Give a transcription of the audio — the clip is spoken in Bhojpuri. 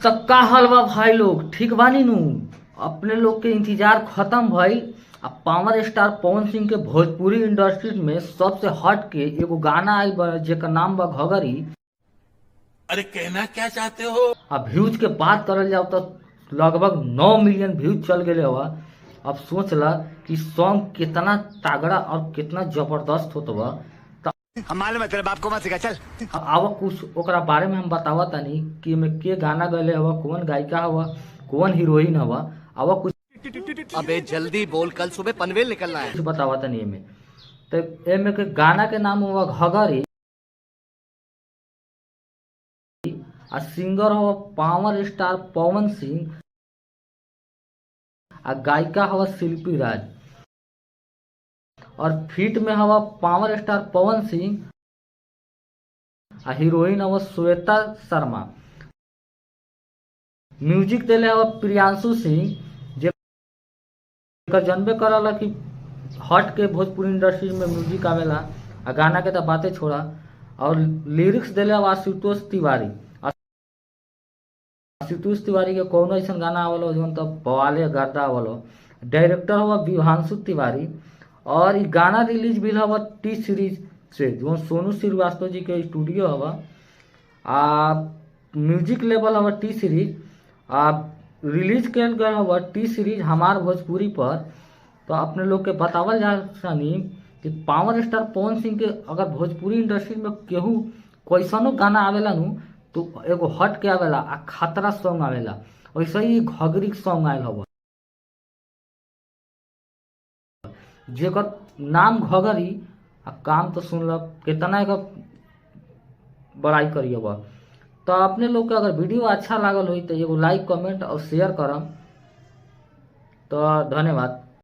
तब का हलवा भाई लोग ठीक बानी नू। अपने लोग के इंतजार खत्म भइल। अब पावर स्टार पवन सिंह के भोजपुरी इंडस्ट्री में सबसे हट के एगो गाना आइल बा जेकर नाम बा घगरी। अरे कहना क्या चाहते हो? अब व्यूज के बात करल जाओ तो लगभग 9 मिलियन व्यूज चल गए हवा। अब सोच ला कि सॉन्ग कितना तगड़ा और कितना जबरदस्त होत बा। हम मालूम है तेरे बाप को मत सिखा चल। अब कुछ ओकरा बारे में हम बतावा तनी कि एमे के गाना गैले हवा, कौन गायिका हवा, कौन हीरोइन हवा। अब कुछ अबे जल्दी बोल, कल सुबह पनवेल निकलना है। बतावा तनी एमे। तो एमे के गाना के नाम हुआ घगरी आ सिंगर हवा पावर स्टार पवन सिंह आ गायिका हवा शिल्पी राज और फीट में हवा पावर स्टार पवन सिंह आ हीरोइन हवा श्वेता शर्मा। म्यूजिक देले हवा प्रियांशु सिंह जेकर जनबे करला कि हट के भोजपुरी इंडस्ट्री में म्यूजिक आवेला आ गाना के तो बातें छोड़ा। और लिरिक्स देले हवा आशुतोष तिवारी। आशुतोष तिवारी के कौन ऐसा गाना आवलो जौन तो बवाले गर्दा आवलो। डायरेक्टर हुआ विभांशु तिवारी और ये गाना रिलीज भी हवा टी सीरीज से जो सोनू श्रीवास्तव जी के स्टूडियो हवा। म्यूजिक लेवल हवा टी सीरीज रिलीज कल गए हवा टी सीरीज हमार भोजपुरी पर। तो अपने लोग के बतावल जा सनी कि पावर स्टार पवन सिंह के अगर भोजपुरी इंडस्ट्री में केहू कैसनो गाना आवेला नु तो एगो हट के आवेला आ खतरा सॉन्ग आवेला। वैसे ही घगरी सॉन्ग आयल हवा जेकर नाम घगरी आ काम तो सुनल कितना एक बड़ाई करी हवा। तो अपने लोग के अगर वीडियो अच्छा लागल हो तो एगो लाइक कमेंट और शेयर करम। तो धन्यवाद।